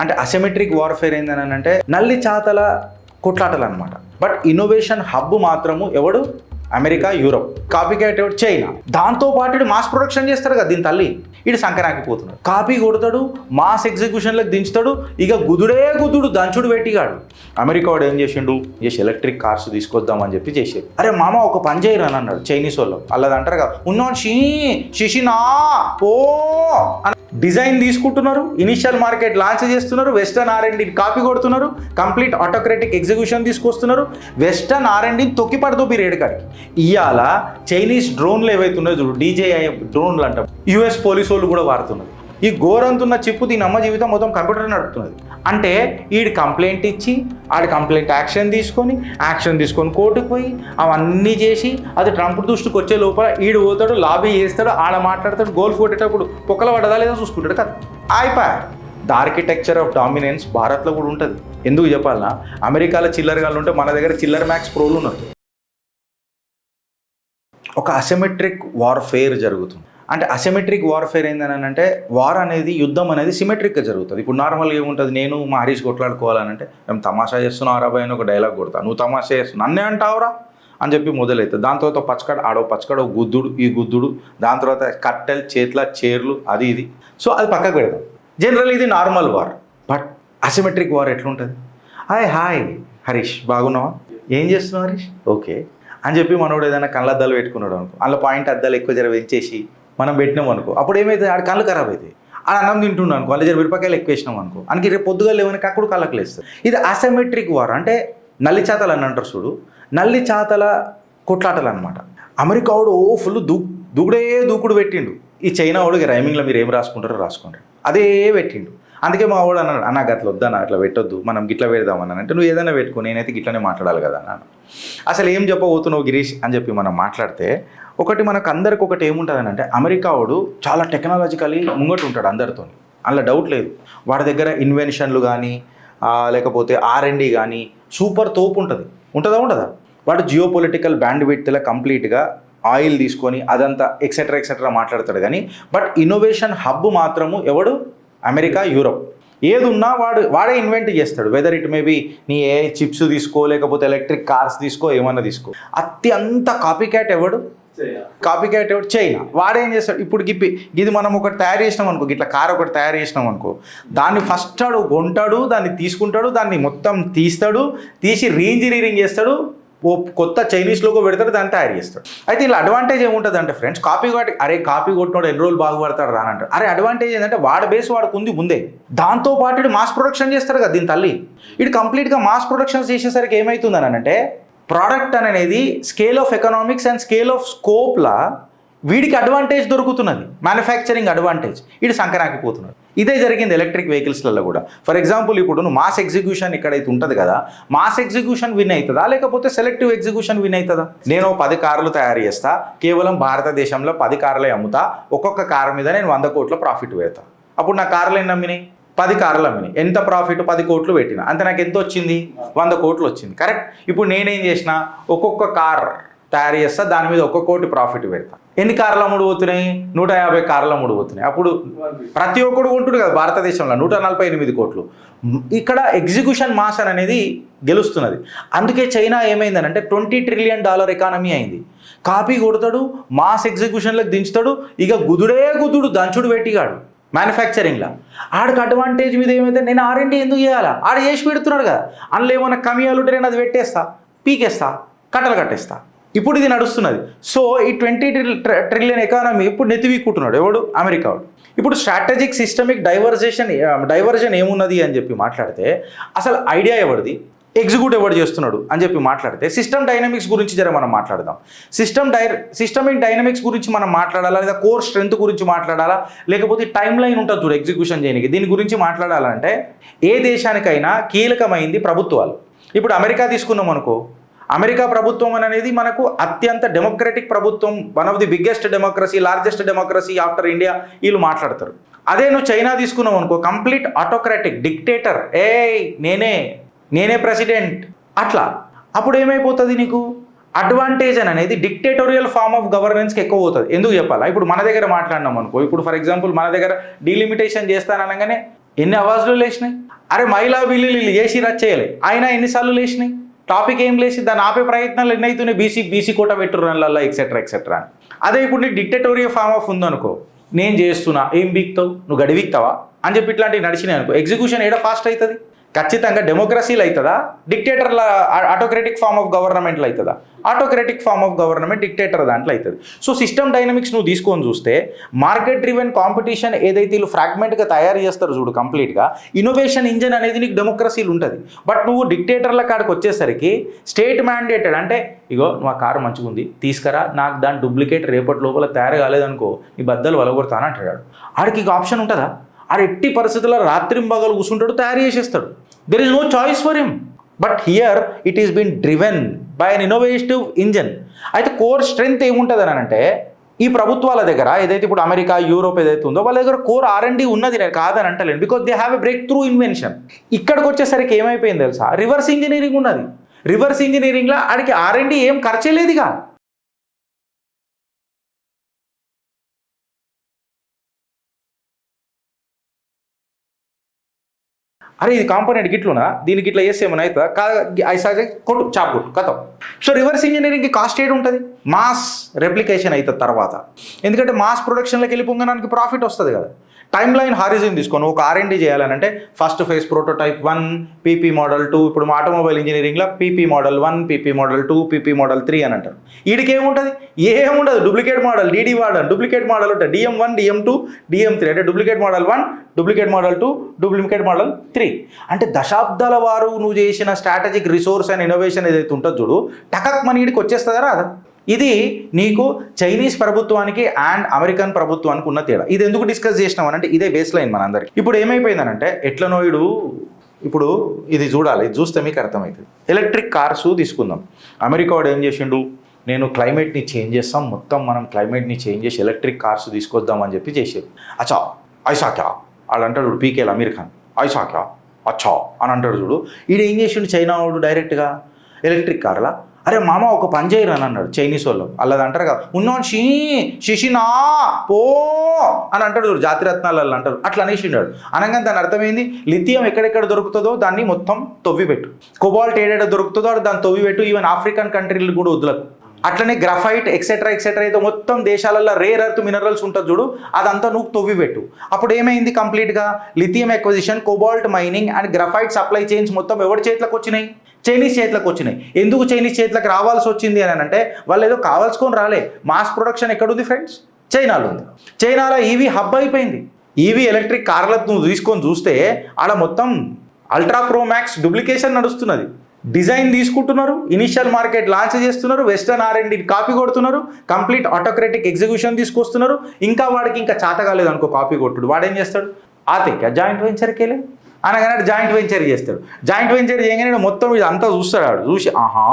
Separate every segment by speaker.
Speaker 1: అంటే asymmetric warfare ఏందని అంటే నల్లి చాతల కొట్లాటలు అనమాట. బట్ ఇన్నోవేషన్ హబ్ మాత్రము ఎవడు? America, Europe. కాపీ క్యాట్ ఎవడు? చైనా. దాంతో పాటు మాస్ ప్రొడక్షన్ చేస్తాడు కదా దీని తల్లి. ఇటు సంకరాకిపోతున్నాడు, కాపీ కొడతాడు, మాస్ ఎగ్జిక్యూషన్లకు దించుతాడు, ఇక గుదుడే గుదుడు దంచుడు పెట్టిగాడు. అమెరికా వాడు ఏం చేసిండు? ఎలక్ట్రిక్ కార్స్ తీసుకొద్దామని చెప్పి చేసేది. అరే మామ ఒక పని చేయరు అని అన్నాడు చైనీస్ వాళ్ళు. అల్లది అంటారు కదా, ఉన్నాను షిషినా ఓ డిజైన్ తీసుకుంటున్నారు, ఇనిషియల్ మార్కెట్ లాంచ్ చేస్తున్నారు, వెస్టర్న్ R&D కాపీ కొడుతున్నారు, కంప్లీట్ ఆటోక్రటిక్ ఎగ్జిక్యూషన్ తీసుకొస్తున్నారు, వెస్టర్న్ R&D తొక్కి పడదోపి రేడు కాడికి. ఇవాళ చైనీస్ డ్రోన్లు ఏవైతున్నాయో చూడు, DJI డ్రోన్లు అంటాం, US పోలీసు వాళ్ళు కూడా వాడుతున్నారు. ఈ ఘోరంతున్న చిప్పు దీని అమ్మ జీవితం మొత్తం కంప్యూటర్ నడుపుతున్నది. అంటే ఈడు కంప్లైంట్ ఇచ్చి ఆడి కంప్లైంట్ యాక్షన్ తీసుకొని కోర్టుకు పోయి అవన్నీ చేసి అది ట్రంప్ దృష్టికి వచ్చే లోపల ఈడు పోతాడు, లాబీ చేస్తాడు, ఆడ మాట్లాడతాడు, గోల్ఫ్ కొట్టేటప్పుడు పొక్కల పడదా లేదా చూసుకుంటాడు కదా. అయిపోయా. ద ఆర్కిటెక్చర్ ఆఫ్ డామినెన్స్ భారత్లో కూడా ఉంటుంది. ఎందుకు చెప్పాలన్నా, అమెరికాలో చిల్లరగాళ్ళు ఉంటే మన దగ్గర చిల్లర మ్యాక్స్ ప్రోలు ఉన్నారు. ఒక అసిమెట్రిక్ వార్ఫేర్ జరుగుతుంది. అంటే అసిమెట్రిక్ వార్ఫేర్ ఏందని అంటే వార్ అనేది, యుద్ధం అనేది సిమెట్రిక్గా జరుగుతుంది. ఇప్పుడు నార్మల్గా ఏముంటుంది, నేను మా హరీష్ కొట్లాడుకోవాలనంటే మేము తమాషా చేస్తున్నావు అరాబాయ్ అని ఒక డైలాగ్ కొడతా, నువ్వు తమాషా చేస్తున్నావు నన్నే అంటావురా అని చెప్పి మొదలవుతుంది. దాని తర్వాత పచ్చకడ గుద్దుడు, ఈ గుద్దుడు, దాని తర్వాత కట్టెలు చేతుల చైర్లు అది ఇది. సో అది పక్కకు పెడదాం. జనరల్ ఇది normal war. But asymmetric war ఎట్లుంటుంది? హాయ్ హరీష్ బాగున్నావా, ఏం చేస్తున్నావు హరీష్, ఓకే అని చెప్పి మనోడు ఏదైనా కళ్ళద్దాలు పెట్టుకున్నాడు అనుకో, అందులో పాయింట్ అద్దాలు ఎక్కువ జర పెంచేసి మనం పెట్టినాం అనుకో, అప్పుడు ఏమైతుంది, ఆడ కళ్ళు ఖరాబ్ అవుతాయి. ఆడ అన్నం తింటున్నాం అనుకో, వాళ్ళు జర మిరపకాయలు ఎక్కువ వేసినాం అనుకో, అందుకే రేపు పొద్దుగా లేవని కక్కుడు కళ్ళకు లేస్తుంది. ఇది అసిమెట్రిక్ వార్. అంటే నల్లి చాతలు అని అంటారు చూడు, నల్లి చాతల కొట్లాటలు అనమాట. అమెరికా వాడు ఫుల్ దూకుడు పెట్టిండు. ఈ చైనా వాడు రైమింగ్లో మీరు ఏం రాసుకుంటారో రాసుకుంటారు, అదే పెట్టిండు. అందుకే మా వాడు అన్నాడు, అన్న అట్లా వద్దన్నా, అట్లా పెట్టొద్దు, మనం గిట్లా పెడదామన్నాను. అంటే నువ్వు ఏదైనా పెట్టుకో, నేనైతే గిట్లనే మాట్లాడాలి కదా అన్నాను. అసలు ఏం చెప్పబోతున్నావు గిరీష్ అని చెప్పి మనం మాట్లాడితే, ఒకటి మనకు అందరికి ఒకటి ఏముంటుందని అంటే, అమెరికా వాడు చాలా టెక్నాలజికలీ ముంగట ఉంటాడు అందరితో, అందులో డౌట్ లేదు. వాడి దగ్గర ఇన్వెన్షన్లు కానీ లేకపోతే R&D కానీ సూపర్ తోపు ఉంటుందా? వాడు జియో పొలిటికల్ బ్యాండ్ విడ్త్లో కంప్లీట్గా ఆయిల్ తీసుకొని అదంతా ఎక్సెట్రా మాట్లాడతాడు. కానీ బట్ ఇన్నోవేషన్ హబ్ మాత్రము ఎవడు? America, Europe. ఏది ఉన్నా వాడే ఇన్వెంట్ చేస్తాడు. వెదర్ ఇట్ మేబీ నీ ఏ చిప్స్ తీసుకో, లేకపోతే ఎలక్ట్రిక్ కార్స్ తీసుకో, ఏమన్నా తీసుకో. అత్యంత కాపీ క్యాట్ ఎవడు? చైనా. వాడేం చేస్తాడు? ఇప్పుడు ఇది మనం ఒకటి తయారు చేసినాం అనుకో, ఇట్లా కార్ ఒకటి తయారు చేసినాం అనుకో, దాన్ని ఫస్ట్ కొంటాడు, దాన్ని తీసుకుంటాడు, దాన్ని మొత్తం తీసి రీఇంజనీరింగ్ చేస్తాడు, కొత్త చైనీస్ లోగో పెడతాడు, దాన్ని తయారు చేస్తాడు. అయితే ఇలా అడ్వాంటేజ్ ఏముంటుంది అంటే ఫ్రెండ్స్, కాపీ కొట్టినోడు ఎన్ని రోజులు బాగుపడతాడు రానంటాడు. అరే అడ్వాంటేజ్ ఏంటంటే వాడి బేస్ వాడికి ఉంది ముందే. దాంతో పాటు ఇటు మాస్ ప్రొడక్షన్ చేస్తారు కదా దీని తల్లి. ఇటు కంప్లీట్గా మాస్ ప్రొడక్షన్ చేసేసరికి ఏమవుతుందని అంటే, ప్రోడక్ట్ అనేది scale of economics and scale of స్కోప్లా వీడికి అడ్వాంటేజ్ దొరుకుతున్నది, మ్యానుఫ్యాక్చరింగ్ అడ్వాంటేజ్. ఇటు సంకరాకిపోతున్నాడు. ఇదే జరిగింది ఎలక్ట్రిక్ వెహికల్స్లలో కూడా. ఫర్ ఎగ్జాంపుల్ ఇప్పుడు నువ్వు మాస్ ఎగ్జిక్యూషన్ ఇక్కడైతే ఉంటుంది కదా, మాస్ ఎగ్జిక్యూషన్ విన్ అవుతుందా లేకపోతే సెలెక్టివ్ ఎగ్జిక్యూషన్ విన్ అవుతుందా? నేను 10 కార్లు తయారు చేస్తా, కేవలం భారతదేశంలో 10 కార్లే అమ్ముతా, ఒక్కొక్క కారు మీద నేను 100 కోట్ల ప్రాఫిట్ పెడతా. అప్పుడు నా కార్లు ఎన్ని అమ్మినాయి? 10 కార్లు అమ్మినాయి. ఎంత ప్రాఫిట్? 10 కోట్లు పెట్టిన. అంతే నాకు ఎంత వచ్చింది? 100 కోట్లు వచ్చింది. కరెక్ట్. ఇప్పుడు నేనేం చేసిన, ఒక్కొక్క కార్ తయారు చేస్తా, దాని మీద 1 కోటి ప్రాఫిట్ పెడతా. ఎన్ని కార్లు అమ్ముడుపోతున్నాయి? 150 కార్లు అమ్ముడుపోతున్నాయి. అప్పుడు ప్రతి ఒక్కడు కొంటుడు కదా భారతదేశంలో 148 కోట్లు. ఇక్కడ ఎగ్జిక్యూషన్ మాస్ అనేది గెలుస్తున్నది. అందుకే చైనా ఏమైందనంటే $20 ట్రిలియన్ ఎకానమీ అయింది. కాపీ కొడతాడు, మాస్ ఎగ్జిక్యూషన్లకు దించుతాడు, ఇక గుదుడు దంచుడు పెట్టిగాడు మ్యానుఫ్యాక్చరింగ్లో. ఆడికి అడ్వాంటేజ్ మీద ఏమైతే, నేను R&D ఎందుకు చేయాలా, ఆడ చేసి పెడుతున్నాడు కదా, అందులో ఏమైనా కమియాలు ఉంటే నేను అది పెట్టేస్తా, పీకేస్తా, కట్టలు కట్టేస్తా. ఇప్పుడు ఇది నడుస్తున్నది. సో ఈ $20 ట్రిలియన్ ఎకానమీ ఇప్పుడు నెత్తివీక్కుంటున్నాడు ఎవడు? అమెరికా వాడు. ఇప్పుడు స్ట్రాటజిక్ సిస్టమిక్ డైవర్జన్ ఏమున్నది అని చెప్పి మాట్లాడితే, అసలు ఐడియా ఎవరిది, ఎగ్జిక్యూట్ ఎవరు చేస్తున్నాడు అని చెప్పి మాట్లాడితే, సిస్టమ్ డైనమిక్స్ గురించి జర మనం మాట్లాడదాం. సిస్టమిక్ డైనమిక్స్ గురించి మనం మాట్లాడాలా, లేదా కోర్ స్ట్రెంత్ గురించి మాట్లాడాలా, లేకపోతే టైం లైన్ ఉంటుంది చూడు ఎగ్జిక్యూషన్ చేయడానికి, దీని గురించి మాట్లాడాలంటే ఏ దేశానికైనా కీలకమైంది ప్రభుత్వాలు. ఇప్పుడు అమెరికా తీసుకున్నాం అనుకో, అమెరికా ప్రభుత్వం అనేది మనకు అత్యంత డెమోక్రటిక్ ప్రభుత్వం, one of the biggest democracy, largest democracy after India, వీళ్ళు మాట్లాడతారు. అదే నువ్వు చైనా తీసుకున్నావు అనుకో, కంప్లీట్ ఆటోక్రాటిక్ డిక్టేటర్, నేనే ప్రెసిడెంట్ అట్లా. అప్పుడు ఏమైపోతుంది, నీకు అడ్వాంటేజ్ అనేది డిక్టేటోరియల్ ఫార్మ్ ఆఫ్ గవర్నెన్స్కి ఎక్కువ పోతుంది. ఎందుకు చెప్పాలా? ఇప్పుడు మన దగ్గర మాట్లాడినాం అనుకో, ఇప్పుడు ఫర్ ఎగ్జాంపుల్ మన దగ్గర డీలిమిటేషన్ చేస్తాననగానే ఎన్ని అవాజులు లేచినాయి. అరే మహిళా బిల్లులు చేసి రచ్చేయలే, అయినా ఎన్నిసార్లు లేచినాయి. టాపిక్ ఏం లేచి దాన్ని ఆపే ప్రయత్నాలు ఎన్ని అవుతున్నాయి. బీసీ కోట పెట్టుర్రన్లల్లా ఎక్సెట్రా. అదే ఇప్పుడు నీ డిక్టేటోరియల్ ఫామ్ ఆఫ్ ఉందనుకో, నేను చేస్తున్నా ఏం బీక్తావు, నువ్వు గడివిక్తావా అని చెప్పి ఇట్లాంటివి నడిచినాయి అనుకో, ఎగ్జిక్యూషన్ ఏడా ఫాస్ట్ అవుతుంది. ఖచ్చితంగా డెమోక్రసీలు అవుతుందా, డిక్టేటర్ల ఆటోక్రటిక్ ఫామ్ ఆఫ్ గవర్నమెంట్లు అవుతుందా, autocratic form of government dictator దాంట్లో అవుతుంది. సో సిస్టమ్ డైనమిక్స్ నువ్వు తీసుకొని చూస్తే మార్కెట్ డ్రివెన్ కాంపిటీషన్ ఏదైతే వీళ్ళు ఫ్రాగ్మెంట్గా తయారు చేస్తారు చూడు కంప్లీట్గా, ఇన్నోవేషన్ ఇంజన్ అనేది నీకు డెమోక్రసీలు ఉంటుంది. బట్ నువ్వు డిక్టేటర్ల కాడికి వచ్చేసరికి స్టేట్ మ్యాండేటెడ్, అంటే ఇగో నువ్వు ఆ కారు మంచిగా ఉంది తీసుకురా, నాకు దాని డూప్లికేట్ రేపటి లోపల తయారు కాలేదనుకో నీ బద్దలు వలగొడతాను అంటాడు. ఆడికి ఇక ఆప్షన్ ఉంటుందా, ఆడు ఎట్టి పరిస్థితుల్లో రాత్రింబగలు కూర్చుంటాడు, తయారు చేసేస్తాడు. There is no choice for him. But here it is been driven by an innovative engine. అయితే కోర్ స్ట్రెంగ్త్ ఏముంటుంది అని అంటే, ఈ ప్రభుత్వాల దగ్గర ఏదైతే ఇప్పుడు అమెరికా యూరోప్ ఏదైతే ఉందో వాళ్ళ దగ్గర కోర్ R&D ఉన్నది, నేను కాదని అంటలేను, because they have a breakthrough invention. ఇక్కడికి వచ్చేసరికి ఏమైపోయింది తెలుసా, రివర్స్ ఇంజనీరింగ్ ఉన్నది. రివర్స్ ఇంజనీరింగ్లో ఆడికి R&D ఏం ఖర్చే లేదుగా. అరే ఇది కాంపోనెంట్ గిట్లున్నా దీనికి ఇట్లా చేస్తే ఏమైనా అవుతుందా, కాదు కొట్టు చాప్ కొట్టు కథం. సో రివర్స్ ఇంజనీరింగ్కి కాస్ట్ ఏడు ఉంటుంది, మాస్ రెప్లికేషన్ అవుతుంది తర్వాత. ఎందుకంటే మాస్ ప్రొడక్షన్లోకి వెళ్ళిపోగానికి ప్రాఫిట్ వస్తుంది కదా. టైమ్ లైన్ హారిజన్ తీసుకొని ఒక R&D చేయాలనంటే first phase prototype 1, PP model 2, ఇప్పుడు ఆటోమొబైల్ ఇంజనీరింగ్లో PP model 1, PP model 2, PP model 3 అని అంటారు. వీడికి ఏముంటుంది, ఏముండదు, డూప్లికేట్ మోడల్ DD వాడని డూప్లికేట్ మోడల్ ఉంటుంది, DM1, DM2, DM3, అంటే duplicate model 1, duplicate model 2, duplicate model 3. అంటే దశాబ్దాల వారు నువ్వు చేసిన స్ట్రాటజిక్ రిసోర్స్ అండ్ ఇన్నోవేషన్ ఏదైతే ఉంటుందో చూడు, టకక్ మన వీడికి వచ్చేస్తుందా రాదా. ఇది నీకు చైనీస్ ప్రభుత్వానికి అండ్ అమెరికన్ ప్రభుత్వానికి ఉన్న తేడా. ఇది ఎందుకు డిస్కస్ చేసినాం అంటే ఇదే బేస్ లైన్ మనందరికి. ఇప్పుడు ఏమైపోయిందనంటే ఎట్లనో ఇప్పుడు ఇది చూడాలి, ఇది చూస్తే మీకు అర్థమవుతుంది. ఎలక్ట్రిక్ కార్స్ తీసుకుందాం. అమెరికా వాడు ఏం చేసిండు, నేను క్లైమేట్ని చేంజ్ చేస్తాం, మొత్తం మనం క్లైమేట్ని చేంజ్ చేసి ఎలక్ట్రిక్ కార్స్ తీసుకొద్దాం అని చెప్పి చేసారు. అచ్చా ఐసా క్యా వాళ్ళు అంటాడు పీకేల్ అమీర్ ఖాన్, ఐసా క్యా అచ్చా అని అంటాడు చూడు. ఈడు ఏం చేసిండు చైనా వాడు డైరెక్ట్గా ఎలక్ట్రిక్ కార్లా, అరే మామ ఒక పని చేయరు అని అన్నాడు చైనీస్ వాళ్ళు. అల్లది అంటారు కదా, ఉన్నాను శిషినా పో అని అంటాడు జాతిరత్నాలు వాళ్ళు అంటారు, అట్లా అనేసిండాడు. అనగానే దాని అర్థమైంది, లిథియం ఎక్కడెక్కడ దొరుకుతుందో దాన్ని మొత్తం తవ్విపెట్టు, కొబాల్ట్ ఏడెక్కడ దొరుకుతుందో దాన్ని తవ్విపెట్టు, ఈవెన్ ఆఫ్రికన్ కంట్రీలు కూడా వదలకు. అట్లనే గ్రఫైట్ ఎక్సెట్రా అయితే మొత్తం దేశాలలో రేర్ ఎర్త్ మినరల్స్ ఉంటుంది చూడు, అదంతా నువ్వు తవ్విపెట్టు. అప్పుడు ఏమైంది, కంప్లీట్గా lithium acquisition, cobalt mining and graphite supply chains మొత్తం ఎవరి చేతిలోకి వచ్చినాయి, చైనీస్ చేతిలోకి వచ్చినాయి. ఎందుకు చైనీస్ చేతిలోకి రావాల్సి వచ్చింది అని అంటే, వాళ్ళు ఏదో కావాల్సుకొని రాలే, మాస్ ప్రొడక్షన్ ఎక్కడుంది ఫ్రెండ్స్, చైనాలో ఉంది. చైనాలో ఈవీ హబ్ అయిపోయింది. ఈవీ ఎలక్ట్రిక్ కార్లకు నువ్వు తీసుకొని చూస్తే ఆడ మొత్తం అల్ట్రా ప్రో మ్యాక్స్ డూప్లికేషన్ నడుస్తున్నది. డిజైన్ తీసుకుంటున్నారు, ఇనిషియల్ మార్కెట్ లాంచ్ చేస్తున్నారు, వెస్టర్న్ R&D కాపీ కొడుతున్నారు, కంప్లీట్ ఆటోక్రటిక్ ఎగ్జిక్యూషన్ తీసుకొస్తున్నారు. ఇంకా వాడికి ఇంకా చేత కాలేదు అనుకో కాపీ కొట్టుడు, వాడు ఏం చేస్తాడు, ఆతేక జాయింట్ వెంచర్కి వెళ్ళి అనగానే జాయింట్ వెంచర్ చేస్తాడు. జాయింట్ వెంచర్ చేయగానే మొత్తం ఇది అంతా చూస్తాడు, ఆడు చూసి ఆహా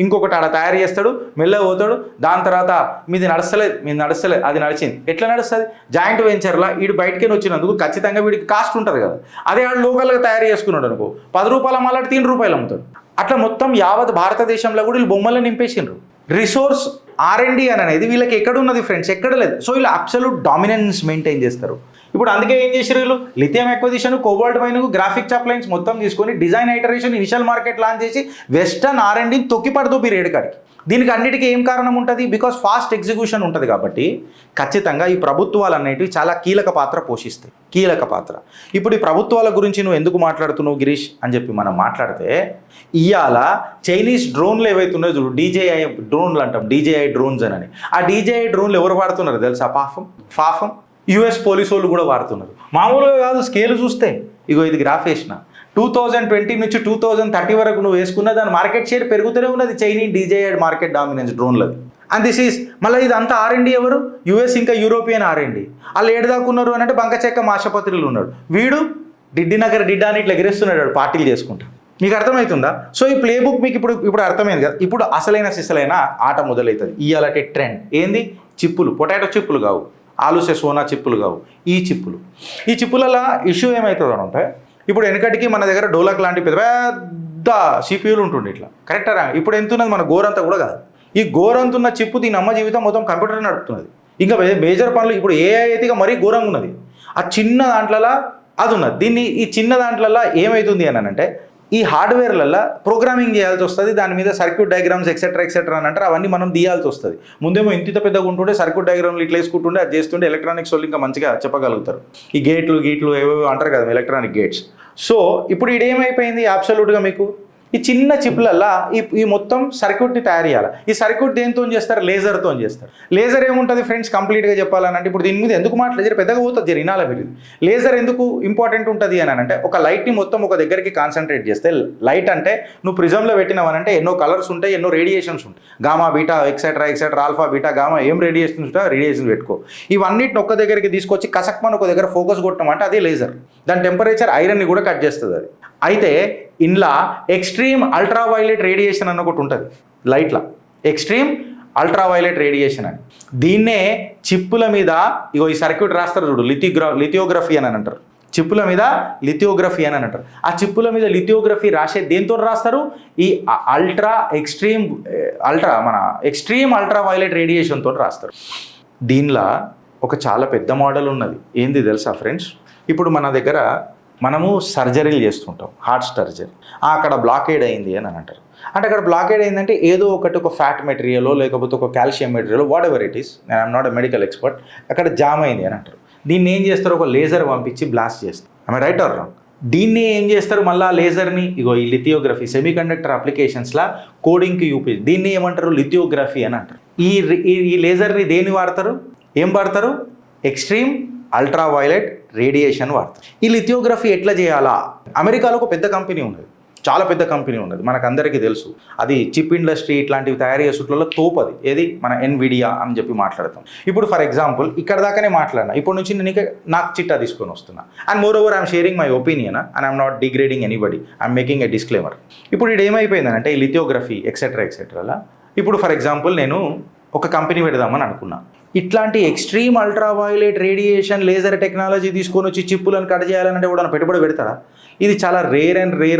Speaker 1: ఇంకొకటి ఆడ తయారు చేస్తాడు, మెల్లగా పోతాడు. దాని తర్వాత మీది నడుస్తలేదు అది నడిచింది. ఎట్లా నడుస్తుంది, జాయింట్ వెంచర్లా వీడు బయటకే వచ్చినందుకు ఖచ్చితంగా వీడికి కాస్ట్ ఉంటుంది కదా. అదే ఆడు లోకల్గా తయారు చేసుకున్నాడు అనుకో, 10 రూపాయలు మళ్ళీ 3 రూపాయలు అమ్ముతాడు. అట్లా మొత్తం యావత్ భారతదేశంలో కూడా వీళ్ళు బొమ్మలు నింపేసిండ్రు. రిసోర్స్ R&D అనేది వీళ్ళకి ఎక్కడ ఉన్నది ఫ్రెండ్స్, ఎక్కడ లేదు. సో వీళ్ళు అబ్సల్యూట్ డామినెన్స్ మెయింటైన్ చేస్తారు. ఇప్పుడు అందుకే ఏం చేశారు వీళ్ళు, lithium acquisition, cobalt mining, graphic సప్లైన్స్ మొత్తం తీసుకొని design iteration, initial market launch చేసి వెస్టర్న్ R&D తొక్కిపడుతూ పీరియడ్ కాడికి. దీనికి అన్నిటికీ ఏం కారణం ఉంటుంది, బికాస్ ఫాస్ట్ ఎగ్జిక్యూషన్ ఉంటుంది కాబట్టి. ఖచ్చితంగా ఈ ప్రభుత్వాలు అనేటివి చాలా కీలక పాత్ర పోషిస్తాయి, కీలక పాత్ర. ఇప్పుడు ఈ ప్రభుత్వాల గురించి నువ్వు ఎందుకు మాట్లాడుతున్నావు గిరీష్ అని చెప్పి మనం మాట్లాడితే, ఇవాళ చైనీస్ డ్రోన్లు ఏవైతే ఉన్నాయో చూడు, DJI డ్రోన్లు అంటాం, DJI డ్రోన్స్ అని. ఆ DJI డ్రోన్లు ఎవరు వాడుతున్నారు తెలుసా, పాపం US పోలీసు వాళ్ళు కూడా వాడుతున్నారు. మామూలుగా కాదు, స్కేల్ చూస్తే ఇగో ఇది గ్రాఫ్ వేసిన 2020 నుంచి 2030 వరకు నువ్వు వేసుకున్న దాని మార్కెట్ షేర్ పెరుగుతూనే ఉన్నది చైనీస్ DJI మార్కెట్ డామినెన్స్ డ్రోన్లది. అండ్ దిస్ ఈస్ మళ్ళీ ఇదంతా R&D ఎవరు, US ఇంకా యూరోపియన్ R&D. వాళ్ళు ఏడదాకున్నారు అని అంటే బంకచెక్క మాషపత్రులు ఉన్నాడు, వీడు డిడ్డినగర్ డిడ్డా అని ఇట్లా ఎగిరేస్తున్నాడు పార్టీలు చేసుకుంటా. మీకు అర్థమవుతుందా? సో ఈ ప్లే బుక్ మీకు ఇప్పుడు అర్థమైంది కదా. ఇప్పుడు అసలైన ఆట మొదలవుతుంది. ఇవాళ ట్రెండ్ ఏంది, చిప్పులు, పొటాటో చిప్పులు కావు, ఆలు సోనా చిప్పులు కావు, ఈ చిప్పులలో ఇష్యూ ఏమవుతుంది అని అంటే, ఇప్పుడు వెనకటికి మన దగ్గర డోలక్ లాంటి పెద్ద CPUలు ఉంటుండే ఇట్లా, కరెక్టరా? ఇప్పుడు ఎంత ఉన్నది, మన గోరంతా కూడా కాదు. ఈ గోరంతున్న చిప్పు దీని అమ్మ జీవితం మొత్తం కంప్యూటర్ నడుపుతున్నది. ఇంకా మేజర్ పనులు ఇప్పుడు AI అయితే మరీ ఘోరంగా ఉన్నది. ఆ చిన్న దాంట్లో అది ఉన్నది. దీన్ని ఈ చిన్న దాంట్లలో ఏమవుతుంది అని అంటే ఈ హార్డ్వేర్లలో ప్రోగ్రామింగ్ చేయాల్సి వస్తుంది, దాని మీద సర్క్యూట్ డయాగ్రామ్స్ ఎక్సెట్రా అని అంటారు, అవన్నీ మనం తీయాల్సి వస్తుంది. ముందేమో ఇంత పెద్దగా ఉంటుండే సర్క్యూట్ డయాగ్రామ్లు ఇట్లా వేసుకుంటుండే, అది చేస్తుండే ఎలక్ట్రానిక్స్ వాళ్ళు ఇంకా మంచిగా చెప్పగలుగుతారు. ఈ గేట్లు ఏవేవో అంటారు కదా ఎలక్ట్రానిక్ గేట్స్. సో ఇప్పుడు ఇదేమైపోయింది అబ్సల్యూట్గా మీకు ఈ చిన్న చిప్లల్లా ఈ మొత్తం సర్క్యూట్ని తయారు చేయాలి. ఈ సర్క్యూట్ దేంతో చేస్తారు? లేజర్తో చేస్తారు. లేజర్ ఏముంటుంది ఫ్రెండ్స్ కంప్లీట్గా చెప్పాలనంటే, ఇప్పుడు దీని మీద ఎందుకు మాట్లాడి పెద్దగా పోతుంది వినాల మీరు. లేజర్ ఎందుకు ఇంపార్టెంట్ ఉంటుంది అని అంటే, ఒక లైట్ని మొత్తం ఒక దగ్గరికి కాన్సన్ట్రేట్ చేస్తే, లైట్ అంటే నువ్వు ప్రిజంలో పెట్టినావనంటే ఎన్నో కలర్స్ ఉంటాయి, ఎన్నో రేడియేషన్స్ ఉంటాయి, gamma beta etcetera alpha beta gamma ఏం రేడియేషన్స్ ఉంటాయో రేడియేషన్ పెట్టుకో. ఇవన్నిటిని ఒక్క దగ్గరికి తీసుకొచ్చి కసక్మని ఒక దగ్గర ఫోకస్ కొట్టడం అంటే అదే లేజర్. దాని టెంపరేచర్ ఐరన్ని కూడా కట్ చేస్తుంది అది. అయితే ఇంట్లో ఎక్స్ట్రీమ్ అల్ట్రావైలెట్ రేడియేషన్ అని ఒకటి ఉంటుంది లైట్లో, ఎక్స్ట్రీమ్ అల్ట్రావైలెట్ రేడియేషన్ అని. దీన్నే చిప్పుల మీద ఈ సర్క్యూట్ రాస్తారు చూడు, లిథియోగ్రఫీ అని అంటారు. చిప్పుల మీద లిథియోగ్రఫీ అని అంటారు. ఆ చిప్పుల మీద లిథియోగ్రఫీ రాసే దేంతో రాస్తారు? ఈ ఎక్స్ట్రీమ్ అల్ట్రావైలెట్ రేడియేషన్తో రాస్తారు. దీనిలో ఒక చాలా పెద్ద మోడల్ ఉన్నది. ఏంది తెలుసా ఫ్రెండ్స్? ఇప్పుడు మన దగ్గర మనము సర్జరీలు చేస్తుంటాం, హార్ట్ సర్జరీ. అక్కడ బ్లాకేడ్ అయింది అని అంటారు. అంటే అక్కడ బ్లాకేడ్ అయిందంటే ఏదో ఒకటి, ఒక ఫ్యాట్ మెటీరియల్ లేకపోతే ఒక calcium material, whatever it is, నేను I'm not a medical expert, అక్కడ జామ్ అయింది అని అంటారు. దీన్ని ఏం చేస్తారు? ఒక లేజర్ పంపించి బ్లాస్ట్ చేస్తారు. I right are wrong? దీన్ని ఏం చేస్తారు మళ్ళీ లేజర్ని? ఈ లిథియోగ్రఫీ సెమీకండక్టర్ అప్లికేషన్స్లా కోడింగ్కి యూపీఎస్, దీన్ని ఏమంటారు? లిథియోగ్రఫీ అని అంటారు. ఈ లేజర్ని దేన్ని వాడతారు? ఏం వాడతారు? ఎక్స్ట్రీమ్ అల్ట్రావైలెట్ రేడియేషన్ వాడతారు. ఈ లిథియోగ్రఫీ ఎట్లా చేయాలా? అమెరికాలో ఒక పెద్ద కంపెనీ ఉన్నది, చాలా పెద్ద కంపెనీ ఉన్నది, మనకు అందరికీ తెలుసు. అది చిప్ ఇండస్ట్రీ ఇట్లాంటివి తయారు చేసేట్లలో తోపది. ఏది? మన ఎన్విడియా అని చెప్పి మాట్లాడతాం. ఇప్పుడు ఫర్ ఎగ్జాంపుల్ ఇక్కడ దాకానే మాట్లాడినా, ఇప్పటి నుంచి నేను నాకు చిట్టా తీసుకొని వస్తున్నా. And more over I'm sharing my opinion and I'm not degrading anybody, I'm making a disclaimer. ఇప్పుడు ఇది ఏమైపోయిందంటే ఈ లిథియోగ్రఫీ ఎక్సెట్రా ఇప్పుడు ఫర్ ఎగ్జాంపుల్ నేను ఒక కంపెనీ పెడదామని అనుకున్నా. ఇట్లాంటి extreme ultraviolet radiation laser technology తీసుకొని వచ్చి చిప్పులను కట్ చేయాలంటే కూడా పెట్టుబడి పెడతారా? ఇది చాలా రేర్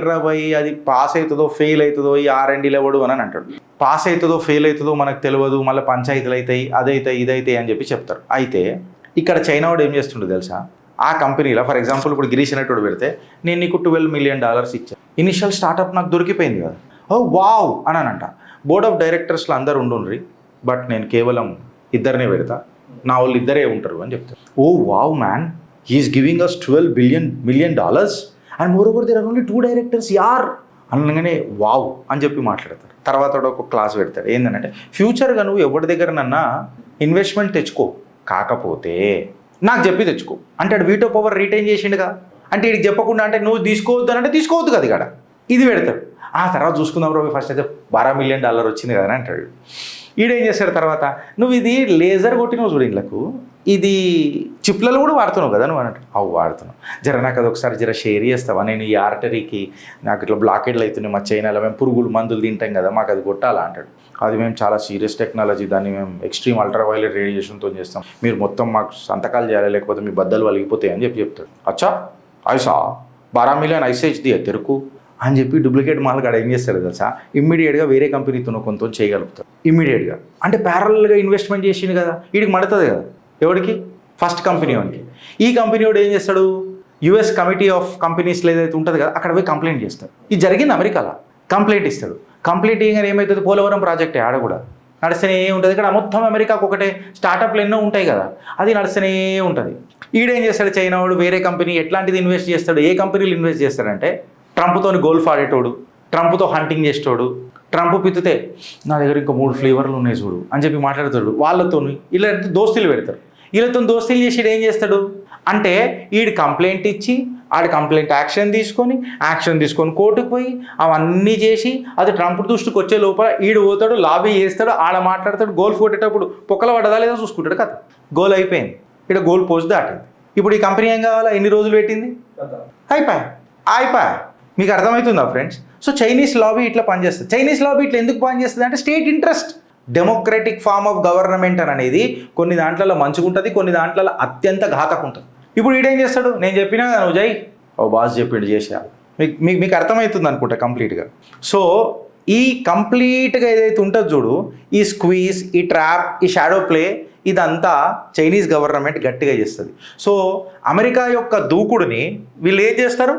Speaker 1: రాబోయి, అది పాస్ అవుతుందో ఫెయిల్ అవుతుందో ఈ R&Dలో ఎవడు అని అంటాడు. పాస్ అవుతుందో ఫెయిల్ అవుతుందో మనకు తెలియదు, మళ్ళీ పంచాయతీలు అవుతాయి, అదైతాయి ఇదైతాయి అని చెప్పి చెప్తారు. అయితే ఇక్కడ చైనా వాడు ఏం చేస్తుండో తెలుసా? ఆ కంపెనీలో ఫర్ ఎగ్జాంపుల్ ఇప్పుడు గిరీష్ అనేటోడు పెడితే, నేను నీకు $12 million ఇచ్చాను, ఇనిషియల్ స్టార్టప్ నాకు దొరికిపోయింది కదా, ఓ వావ్ అని అంట. బోర్డ్ ఆఫ్ డైరెక్టర్స్లో అందరు ఉండుండ్రి, బట్ నేను కేవలం ఇద్దరినే పెడతా, నా వాళ్ళు ఇద్దరే ఉంటారు అని చెప్తారు. Oh wow man, he is giving us $12 million and moreover there are only 2 directors యార్ అనగానే వావ్ అని చెప్పి మాట్లాడతారు. తర్వాత ఒక క్లాస్ పెడతాడు. ఏంటంటే ఫ్యూచర్గా నువ్వు ఎవరి దగ్గరనన్నా ఇన్వెస్ట్మెంట్ తెచ్చుకో, కాకపోతే నాకు చెప్పి తెచ్చుకో అంటే అటు వీటో పవర్ రిటైన్ చేసిండుగా. అంటే వీడికి చెప్పకుండా అంటే నువ్వు తీసుకోవద్దు అని అంటే తీసుకోవద్దు కదా, ఇక్కడ ఇది పెడతాడు. ఆ తర్వాత చూసుకుందాం రవి, ఫస్ట్ అయితే $12 million వచ్చింది కదా అని అంటాడు. ఈడేం చేస్తాడు తర్వాత, నువ్వు ఇది లేజర్ కొట్టినావు చూడు ఇళ్ళకు, ఇది చిప్లలో కూడా వాడుతున్నావు కదా నువ్వు అన్నట్టు. అవు వాడుతున్నావు, నాకు అది ఒకసారి షేర్ చేస్తావా, నేను ఈ ఆర్టరీకి నాకు ఇట్లా బ్లాకేడ్లు అవుతున్నాయి మా చైనాలో, మేము పురుగులు మందులు తింటాం కదా, మాకు అది కొట్టాలా అంటాడు. అది మేము చాలా సీరియస్ టెక్నాలజీ, దాన్ని మేము ఎక్స్ట్రీమ్ అల్ట్రావైలెట్ రేడియేషన్తో చేస్తాం, మీరు మొత్తం మాకు సంతకాలు చేయాలి లేకపోతే మీ బద్దలు వలిగిపోతాయి అని చెప్తాడు. అచ్చా ఐసా $12 million ఐసే దియా తెరుకు అని చెప్పి డూప్లికేట్ మాల్ కాడ ఏం చేస్తాడు తెలుసా? ఇమ్మీడియట్గా వేరే కంపెనీతో కొంత చేయగలుగుతారు ఇమ్మీడియట్గా. అంటే ప్యారల్గా ఇన్వెస్ట్మెంట్ చేసింది కదా, వీడికి మడుతుంది కదా. ఎవరికి? ఫస్ట్ కంపెనీ వాడికి. ఈ కంపెనీ వాడు ఏం చేస్తాడు? US కమిటీ ఆఫ్ కంపెనీస్లో ఏదైతే ఉంటుంది కదా, అక్కడ పోయి కంప్లైంట్ చేస్తాడు. ఇది జరిగింది అమెరికాలో. కంప్లైంట్ ఇస్తాడు. కంప్లైంట్ ఇవ్వగానే ఏమవుతుంది? పోలవరం ప్రాజెక్టే ఆడ కూడా నడుస్తూనే ఉంటుంది. ఇక్కడ మొత్తం అమెరికాకు ఒకటే స్టార్టప్లు ఎన్నో ఉంటాయి కదా, అది నడుస్తూనే ఉంటుంది. ఈడేం చేస్తాడు? చైనా వాడు వేరే కంపెనీ ఎట్లాంటిది ఇన్వెస్ట్ చేస్తాడు? ఏ కంపెనీలు ఇన్వెస్ట్ చేస్తాడంటే, ట్రంప్తో గోల్ఫ్ ఆడేటోడు, ట్రంప్తో హంటింగ్ చేసేటోడు, ట్రంప్ పిత్తితే నా దగ్గర ఇంకా 3 ఫ్లేవర్లు ఉన్నాయి చూడు అని చెప్పి మాట్లాడతాడు. వాళ్ళతో ఇలా దోస్తులు పెడతారు. వీళ్ళతో దోస్తులు చేసి ఏం చేస్తాడు అంటే, వీడు కంప్లైంట్ ఇచ్చి ఆడి కంప్లైంట్ యాక్షన్ తీసుకొని కోర్టుకు పోయి అవన్నీ చేసి అది ట్రంప్ దృష్టికి వచ్చే లోపల ఈడు పోతాడు, లాబీ చేస్తాడు, ఆడ మాట్లాడతాడు. గోల్ కొట్టేటప్పుడు పొక్కల పడదా లేదా చూసుకుంటాడు కదా. గోల్ అయిపోయింది, ఇక్కడ గోల్ పోస్ట్ దాటింది. ఇప్పుడు ఈ కంపెనీ ఏం కావాలా? ఎన్ని రోజులు పెట్టింది? అయిపోయా. మీకు అర్థమవుతుందా ఫ్రెండ్స్? సో చైనీస్ లాబీ ఇట్లా పనిచేస్తుంది. చైనీస్ లాబీ ఇట్లా ఎందుకు పనిచేస్తుంది అంటే, state interest, democratic form of government అనేది కొన్ని దాంట్లలో మంచిగా ఉంటుంది, కొన్ని దాంట్లలో అత్యంత ఘాతకు ఉంటుంది. ఇప్పుడు వీడేం చేస్తాడు? నేను చెప్పినా నువ్వు జై ఓ బాస్ చెప్పిండు చేసేయాలి. మీకు అర్థమవుతుంది అనుకుంటా కంప్లీట్గా. సో ఈ కంప్లీట్గా ఏదైతే ఉంటుందో చూడు, ఈ స్క్వీజ్, ఈ ట్రాప్, ఈ షాడో ప్లే, ఇదంతా చైనీస్ గవర్నమెంట్ గట్టిగా చేస్తుంది. సో అమెరికా యొక్క దూకుడుని వీళ్ళు ఏం చేస్తారు,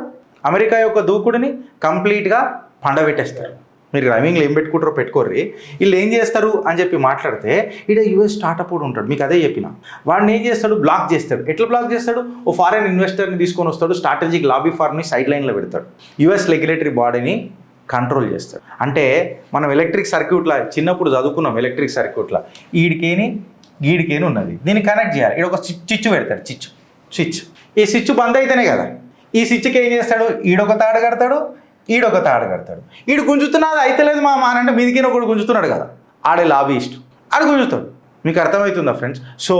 Speaker 1: అమెరికా యొక్క దూకుడుని కంప్లీట్గా పండబెట్టేస్తారు. మీరు రైమింగ్లో ఏం పెట్టుకుంటారో పెట్టుకోర్రి, వీళ్ళు ఏం చేస్తారు అని చెప్పి మాట్లాడితే ఇక్కడ యూఎస్ స్టార్టప్ కూడా ఉంటాడు, మీకు అదే చెప్పిన. వాడిని ఏం చేస్తాడు, బ్లాక్ చేస్తాడు. ఎట్లా బ్లాక్ చేస్తాడు, ఓ ఫారెన్ ఇన్వెస్టర్ని తీసుకొని వస్తాడు, స్ట్రాటజిక్ లాబీ ఫార్మ్ని సైడ్ లైన్లో పెడతాడు, యూఎస్ రెగ్యులేటరీ బాడీని కంట్రోల్ చేస్తాడు. అంటే మనం ఎలక్ట్రిక్ సర్క్యూట్లా చిన్నప్పుడు చదువుకున్నాం, ఎలక్ట్రిక్ సర్క్యూట్లా గీడికేని ఉన్నది, దీన్ని కనెక్ట్ చేయాలి. ఇక్కడ ఒక చిచ్చు పెడతాడు, స్విచ్. ఈ స్విచ్ బంద్ అయితేనే కదా, ఈ స్విచ్కి ఏం చేస్తాడు, ఈడొక తాడు కడతాడు, ఈడొక తాడు కడతాడు. ఈడు గుంజుతున్నది అయితలేదు మా అంటే మీదికి ఒకడు గుంజుతున్నాడు కదా, ఆడే లాబీయిస్ట్, ఆడు గుంజుతాడు. మీకు అర్థమవుతుందా friends? So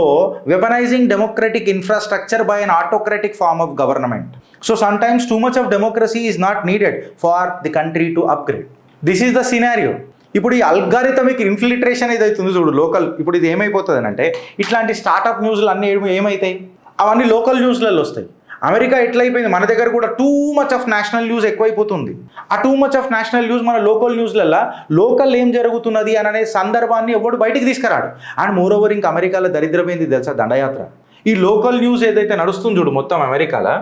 Speaker 1: weaponising democratic infrastructure by an autocratic form of government. So sometimes too much of democracy is not needed for the country to upgrade. This is the scenario. ఇప్పుడు ఈ అల్గారిథమిక్ ఇన్ఫిల్ట్రేషన్ ఏదైతుందో చూడు local, ఇప్పుడు ఇది ఏమైపోతుంది అంటే ఇట్లాంటి startup న్యూస్లు అన్నీ ఏమవుతాయి, అవన్నీ లోకల్ న్యూస్లలో వస్తాయి. అమెరికా ఎట్లయిపోయింది, మన దగ్గర కూడా two much of national news ఎక్కువైపోతుంది. ఆ two much of national news మన లోకల్ న్యూస్లలో లోకల్ ఏం జరుగుతున్నది అనే సందర్భాన్ని ఎవడు బయటికి తీసుకురాడు. అండ్ మోర్ ఓవర్ ఇంకా అమెరికాలో దరిద్రమైంది తెలుసా, దండయాత్ర. ఈ లోకల్ న్యూస్ ఏదైతే నడుస్తుంది చూడు మొత్తం అమెరికాలో,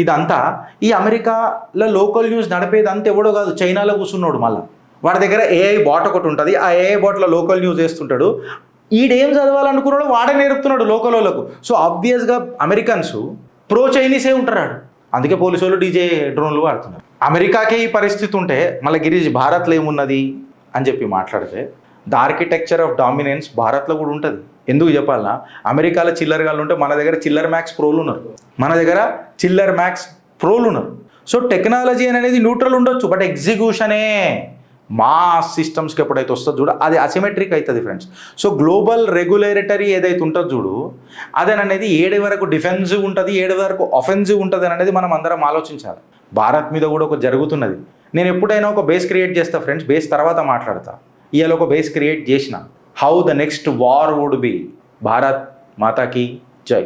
Speaker 1: ఇదంతా ఈ అమెరికాలో లోకల్ న్యూస్ నడిపేది అంతా ఎవడో కాదు, చైనాలో కూర్చున్నాడు. మళ్ళీ వాడి దగ్గర ఏఐ బాట్ ఒకటి ఉంటుంది, ఆ ఏఐ బాట్లో లోకల్ న్యూస్ వేస్తుంటాడు. ఈడేం చదవాలనుకున్నాడు వాడే నేర్పుతున్నాడు లోకల్ వాళ్ళకు. సో ఆబ్వియస్గా అమెరికన్స్ ప్రో చైనీసే ఉంటారు. అందుకే పోలీసు వాళ్ళు డీజే డ్రోన్లు వాడుతున్నారు. అమెరికాకే ఈ పరిస్థితి ఉంటే మళ్ళీ గిరీష్ భారత్లో ఏమున్నది అని చెప్పి మాట్లాడితే ద ఆర్కిటెక్చర్ ఆఫ్ డామినెన్స్ భారత్లో కూడా ఉంటుంది. ఎందుకు చెప్పాలన్నా, అమెరికాలో చిల్లరగాళ్ళు ఉంటే మన దగ్గర చిల్లర్ మ్యాక్స్ ప్రోలు ఉన్నారు. సో టెక్నాలజీ అనేది న్యూట్రల్ ఉండొచ్చు, బట్ ఎగ్జిక్యూషనే మాస్ సిస్టమ్స్కి ఎప్పుడైతే వస్తుందో చూడు అది అసిమెట్రిక్ అవుతుంది ఫ్రెండ్స్. సో గ్లోబల్ రెగ్యులేటరీ ఏదైతే ఉంటుందో చూడు అదేననేది ఏడు వరకు డిఫెన్సివ్ ఉంటుంది, ఏడు వరకు అఫెన్సివ్ ఉంటుంది అనేది మనం అందరం ఆలోచించాలి. భారత్ మీద కూడా ఒక జరుగుతున్నది. నేను ఎప్పుడైనా ఒక బేస్ క్రియేట్ చేస్తా ఫ్రెండ్స్, బేస్ తర్వాత మాట్లాడతా. ఇవాళ ఒక బేస్ క్రియేట్ చేసిన, how the next war would be. Bharat మాతాకి జై.